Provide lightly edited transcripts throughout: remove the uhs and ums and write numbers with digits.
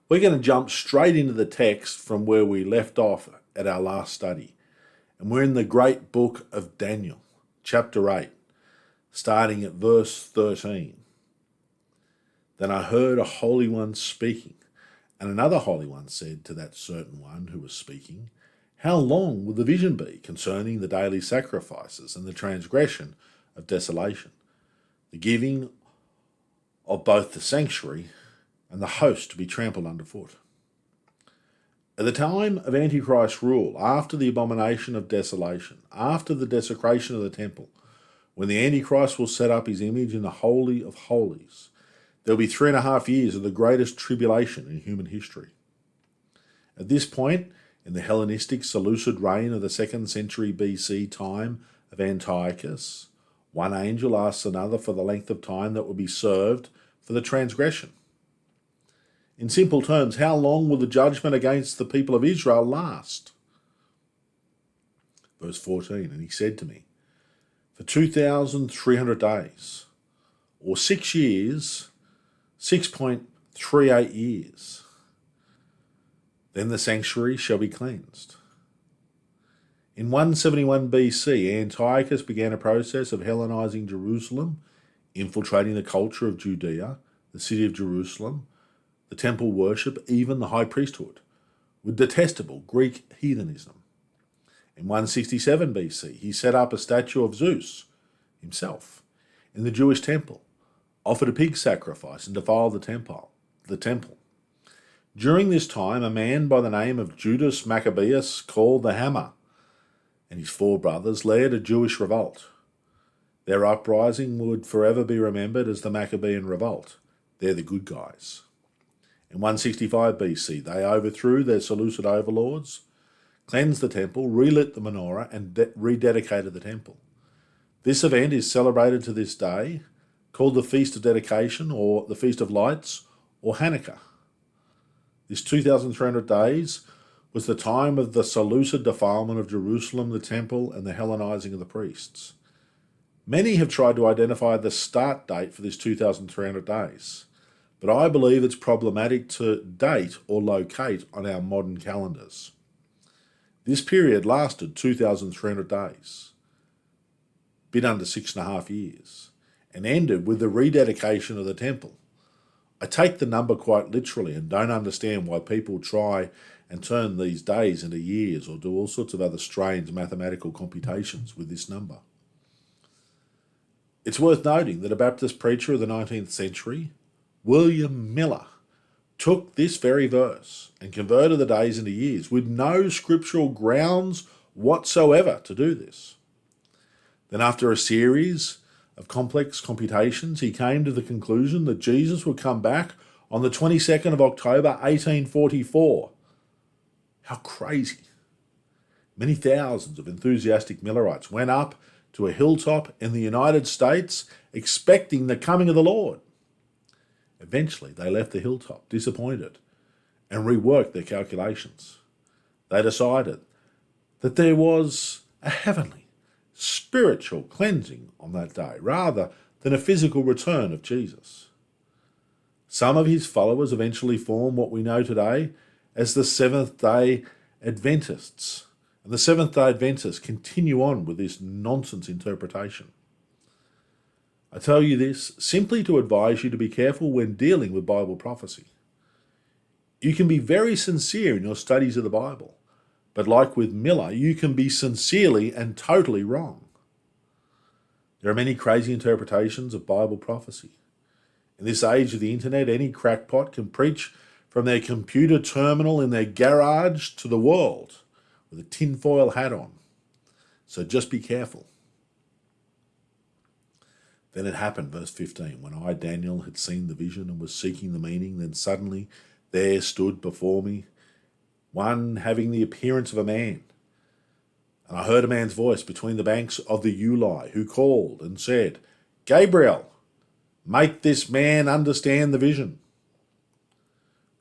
We're going to jump straight into the text from where we left off at our last study. And we're in the great book of Daniel, chapter 8, starting at verse 13. Then I heard a holy one speaking, and another holy one said to that certain one who was speaking, "How long will the vision be concerning the daily sacrifices and the transgression of desolation, the giving of both the sanctuary and the host to be trampled underfoot?" At the time of Antichrist's rule, after the abomination of desolation, after the desecration of the temple, when the Antichrist will set up his image in the Holy of Holies, there will be 3.5 years of the greatest tribulation in human history. At this point, in the Hellenistic Seleucid reign of the 2nd century BC time of Antiochus, one angel asks another for the length of time that will be served for the transgression. In simple terms, how long will the judgment against the people of Israel last? Verse 14, and he said to me, for 2,300 days, or 6 years, 6.38 years. Then the sanctuary shall be cleansed. In 171 BC, Antiochus began a process of Hellenizing Jerusalem, infiltrating the culture of Judea, the city of Jerusalem, the temple worship, even the high priesthood, with detestable Greek heathenism. In 167 BC, he set up a statue of Zeus himself in the Jewish temple, offered a pig sacrifice, and defiled the temple. During this time, a man by the name of Judas Maccabeus, called the Hammer, and his 4 brothers led a Jewish revolt. Their uprising would forever be remembered as the Maccabean Revolt. They're the good guys. In 165 BC, they overthrew their Seleucid overlords, cleansed the temple, relit the menorah, and rededicated the temple. This event is celebrated to this day, called the Feast of Dedication, or the Feast of Lights, or Hanukkah. This 2,300 days was the time of the Seleucid defilement of Jerusalem, the temple, and the Hellenizing of the priests. Many have tried to identify the start date for this 2,300 days, but I believe it's problematic to date or locate on our modern calendars. This period lasted 2,300 days, a bit under 6.5 years, and ended with the rededication of the temple. I take the number quite literally and don't understand why people try and turn these days into years or do all sorts of other strange mathematical computations with this number. It's worth noting that a Baptist preacher of the 19th century, William Miller, took this very verse and converted the days into years with no scriptural grounds whatsoever to do this. Then after a series of complex computations, he came to the conclusion that Jesus would come back on the 22nd of October, 1844. How crazy. Many thousands of enthusiastic Millerites went up to a hilltop in the United States expecting the coming of the Lord. Eventually, they left the hilltop disappointed and reworked their calculations. They decided that there was a heavenly, spiritual cleansing on that day rather than a physical return of Jesus. Some of his followers eventually formed what we know today as the Seventh-day Adventists. And the Seventh-day Adventists continue on with this nonsense interpretation. I tell you this simply to advise you to be careful when dealing with Bible prophecy. You can be very sincere in your studies of the Bible, but like with Miller, you can be sincerely and totally wrong. There are many crazy interpretations of Bible prophecy. In this age of the internet, any crackpot can preach from their computer terminal in their garage to the world with a tinfoil hat on. So just be careful. Then it happened, verse 15, when I, Daniel, had seen the vision and was seeking the meaning, then suddenly there stood before me one having the appearance of a man. And I heard a man's voice between the banks of the Ulai, who called and said, Gabriel, make this man understand the vision.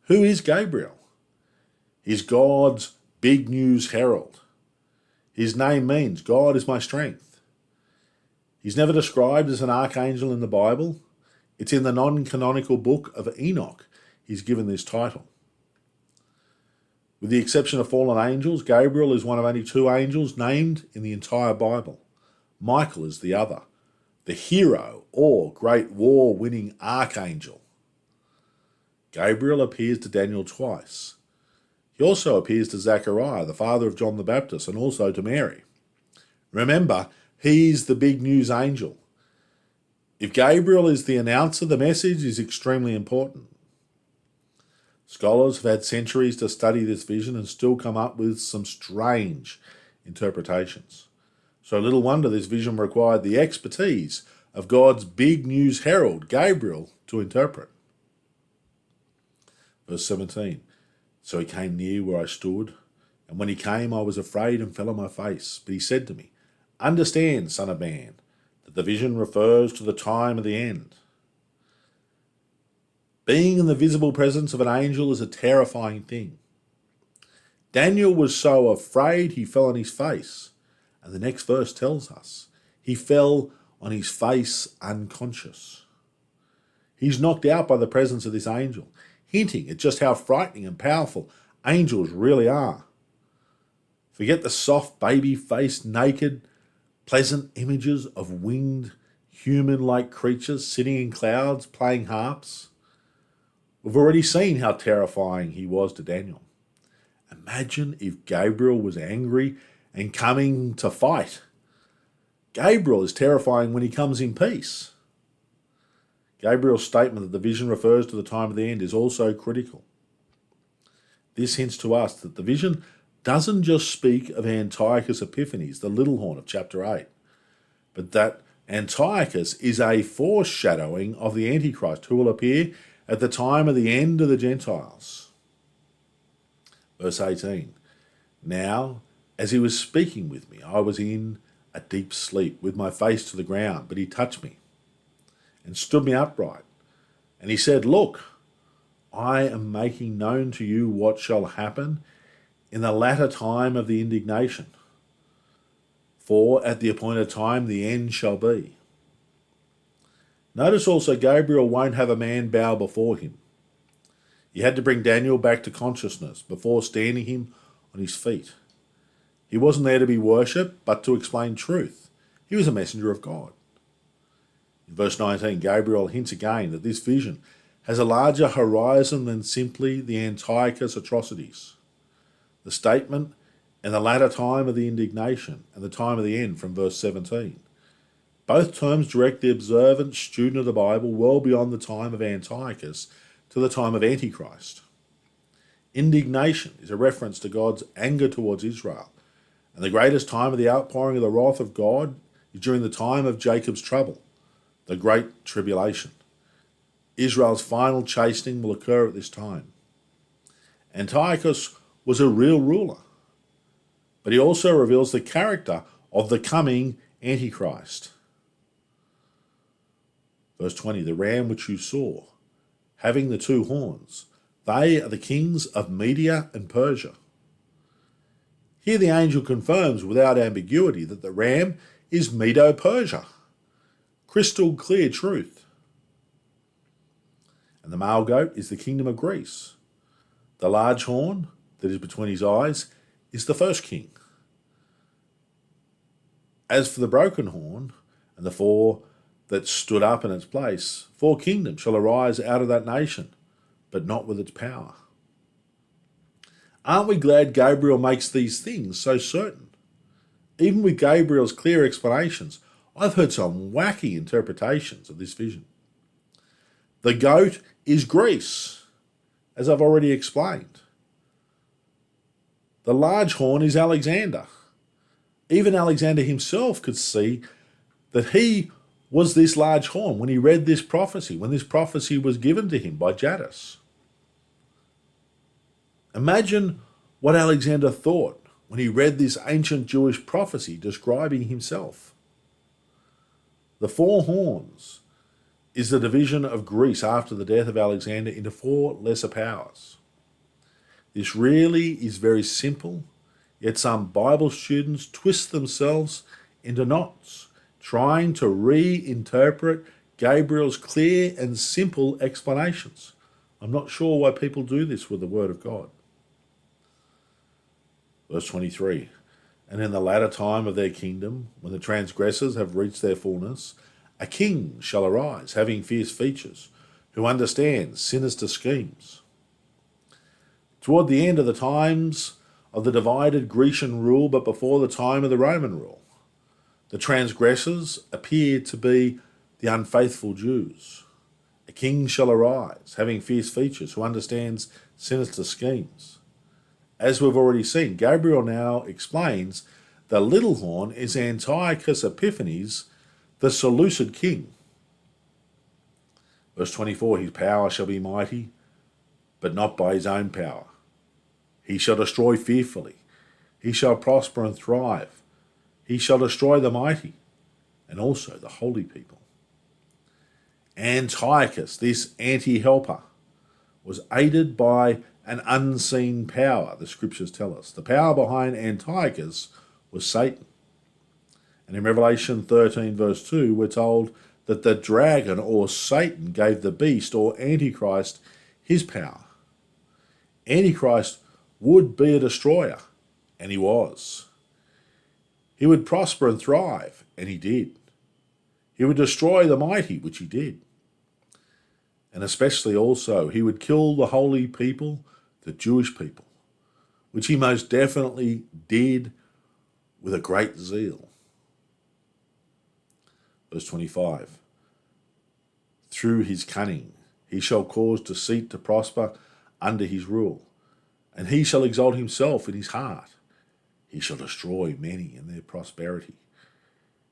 Who is Gabriel? He's God's big news herald. His name means God is my strength. He's never described as an archangel in the Bible. It's in the non-canonical book of Enoch he's given this title. With the exception of fallen angels, Gabriel is one of only two angels named in the entire Bible. Michael is the other, the hero or great war-winning archangel. Gabriel appears to Daniel twice. He also appears to Zechariah, the father of John the Baptist, and also to Mary. Remember, he's the big news angel. If Gabriel is the announcer, the message is extremely important. Scholars have had centuries to study this vision and still come up with some strange interpretations. So little wonder this vision required the expertise of God's big news herald, Gabriel, to interpret. Verse 17, so he came near where I stood, and when he came I was afraid and fell on my face. But he said to me, understand, son of man, that the vision refers to the time of the end. Being in the visible presence of an angel is a terrifying thing. Daniel was so afraid he fell on his face. And the next verse tells us he fell on his face unconscious. He's knocked out by the presence of this angel, hinting at just how frightening and powerful angels really are. Forget the soft, baby-faced, naked, pleasant images of winged, human-like creatures sitting in clouds, playing harps. We've already seen how terrifying he was to Daniel. Imagine if Gabriel was angry and coming to fight. Gabriel is terrifying when he comes in peace. Gabriel's statement that the vision refers to the time of the end is also critical. This hints to us that the vision doesn't just speak of Antiochus Epiphanies, the little horn of chapter 8, but that Antiochus is a foreshadowing of the Antichrist who will appear at the time of the end of the Gentiles. Verse 18, now, as he was speaking with me, I was in a deep sleep with my face to the ground, but he touched me and stood me upright. And he said, look, I am making known to you what shall happen in the latter time of the indignation. For at the appointed time the end shall be. Notice also Gabriel won't have a man bow before him. He had to bring Daniel back to consciousness before standing him on his feet. He wasn't there to be worshipped, but to explain truth. He was a messenger of God. In verse 19, Gabriel hints again that this vision has a larger horizon than simply the Antiochus atrocities. The statement, and the latter time of the indignation, and the time of the end from verse 17. Both terms direct the observant student of the Bible well beyond the time of Antiochus to the time of Antichrist. Indignation is a reference to God's anger towards Israel, and the greatest time of the outpouring of the wrath of God is during the time of Jacob's trouble, the Great Tribulation. Israel's final chastening will occur at this time. Antiochus was a real ruler, but he also reveals the character of the coming Antichrist. Verse 20, the ram which you saw, having the two horns, they are the kings of Media and Persia. Here the angel confirms without ambiguity that the ram is Medo-Persia. Crystal clear truth. And the male goat is the kingdom of Greece. The large horn that is between his eyes is the first king. As for the broken horn and the four that stood up in its place, 4 kingdoms shall arise out of that nation, but not with its power. Aren't we glad Gabriel makes these things so certain? Even with Gabriel's clear explanations, I've heard some wacky interpretations of this vision. The goat is Greece, as I've already explained. The large horn is Alexander. Even Alexander himself could see that he was this large horn when he read this prophecy, when this prophecy was given to him by Jadis. Imagine what Alexander thought when he read this ancient Jewish prophecy describing himself. The 4 horns is the division of Greece after the death of Alexander into 4 lesser powers. This really is very simple, yet some Bible students twist themselves into knots, trying to reinterpret Gabriel's clear and simple explanations. I'm not sure why people do this with the Word of God. Verse 23. And in the latter time of their kingdom, when the transgressors have reached their fullness, a king shall arise, having fierce features, who understands sinister schemes. Toward the end of the times of the divided Grecian rule, but before the time of the Roman rule, the transgressors appeared to be the unfaithful Jews. A king shall arise, having fierce features, who understands sinister schemes. As we've already seen, Gabriel now explains the little horn is Antiochus Epiphanies, the Seleucid king. Verse 24, his power shall be mighty, but not by his own power. He shall destroy fearfully. He shall prosper and thrive. He shall destroy the mighty, and also the holy people. Antiochus, this anti-helper, was aided by an unseen power, the scriptures tell us. The power behind Antiochus was Satan. And in Revelation 13 verse 2, we're told that the dragon or Satan gave the beast or Antichrist his power. Antichrist would be a destroyer, and he was. He would prosper and thrive, and he did. He would destroy the mighty, which he did. And especially also, he would kill the holy people, the Jewish people, which he most definitely did with a great zeal. Verse 25, through his cunning he shall cause deceit to prosper under his rule, and he shall exalt himself in his heart. He shall destroy many in their prosperity.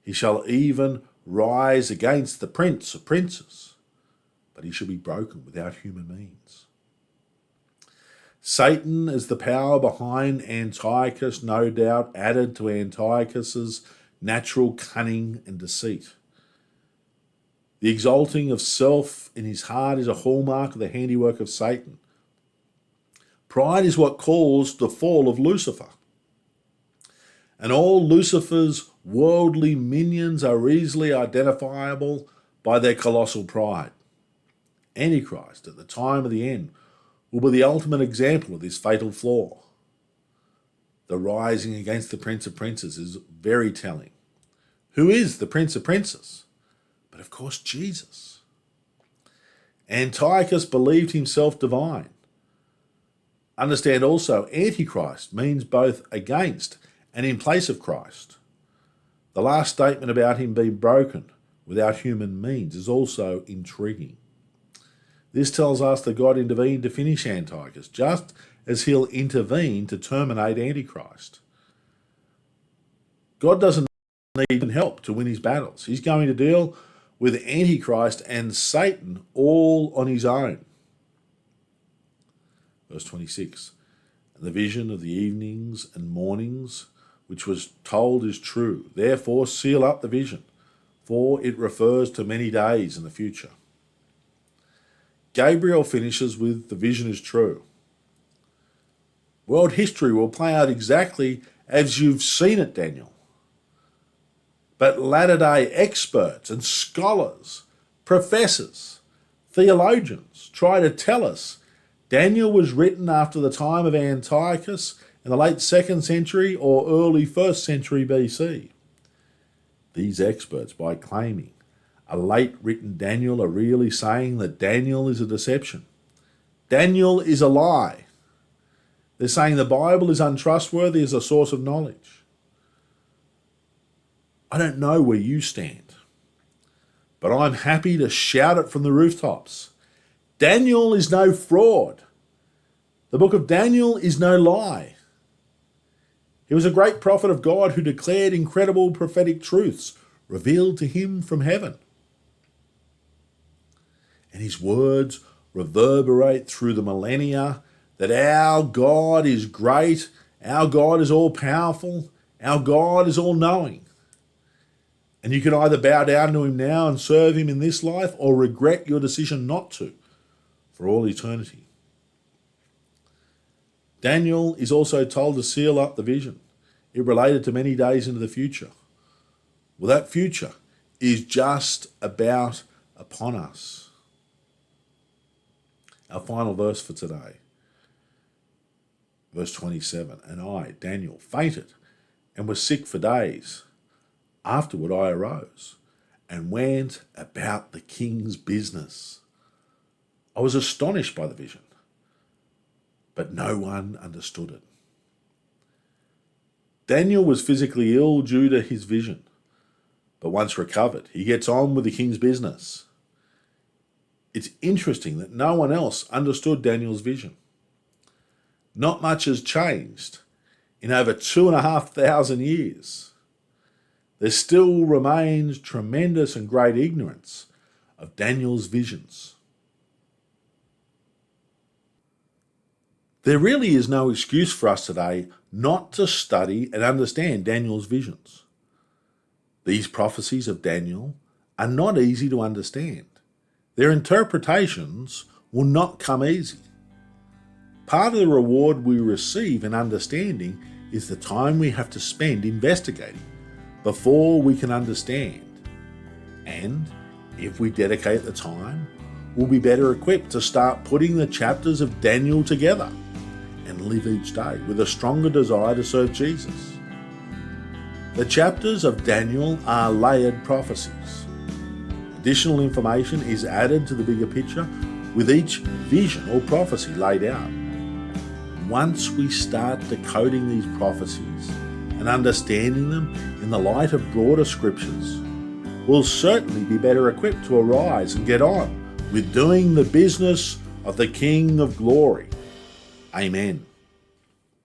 He shall even rise against the prince of princes, but he shall be broken without human means. Satan is the power behind Antiochus, no doubt added to Antiochus's natural cunning and deceit. The exalting of self in his heart is a hallmark of the handiwork of Satan. Pride is what caused the fall of Lucifer. And all Lucifer's worldly minions are easily identifiable by their colossal pride. Antichrist, at the time of the end, will be the ultimate example of this fatal flaw. The rising against the Prince of Princes is very telling. Who is the Prince of Princes? But of course, Jesus. Antiochus believed himself divine. Understand also, Antichrist means both against and in place of Christ. The last statement about him being broken without human means is also intriguing. This tells us that God intervened to finish Antiochus, just as he'll intervene to terminate Antichrist. God doesn't need help to win his battles. He's going to deal with Antichrist and Satan all on his own. Verse 26, the vision of the evenings and mornings which was told is true. Therefore seal up the vision, for it refers to many days in the future. Gabriel finishes with the vision is true. World history will play out exactly as you've seen it, Daniel. But latter-day experts and scholars, professors, theologians try to tell us Daniel was written after the time of Antiochus in the late 2nd century or early 1st century BC. These experts, by claiming a late written Daniel, are really saying that Daniel is a deception. Daniel is a lie. They're saying the Bible is untrustworthy as a source of knowledge. I don't know where you stand, but I'm happy to shout it from the rooftops. Daniel is no fraud. The book of Daniel is no lie. He was a great prophet of God who declared incredible prophetic truths revealed to him from heaven. And his words reverberate through the millennia that our God is great, our God is all-powerful, our God is all-knowing. And you can either bow down to him now and serve him in this life or regret your decision not to for all eternity. Daniel is also told to seal up the vision. It related to many days into the future. Well, that future is just about upon us. Our final verse for today. Verse 27, and I, Daniel, fainted and was sick for days. Afterward I arose and went about the king's business. I was astonished by the vision, but no one understood it. Daniel was physically ill due to his vision, but once recovered, he gets on with the king's business. It's interesting that no one else understood Daniel's vision. Not much has changed in over 2,500 years. There still remains tremendous and great ignorance of Daniel's visions. There really is no excuse for us today not to study and understand Daniel's visions. These prophecies of Daniel are not easy to understand. Their interpretations will not come easy. Part of the reward we receive in understanding is the time we have to spend investigating before we can understand. And if we dedicate the time, we'll be better equipped to start putting the chapters of Daniel together and live each day with a stronger desire to serve Jesus. The chapters of Daniel are layered prophecies. Additional information is added to the bigger picture with each vision or prophecy laid out. Once we start decoding these prophecies and understanding them in the light of broader scriptures, we'll certainly be better equipped to arise and get on with doing the business of the King of Glory. Amen.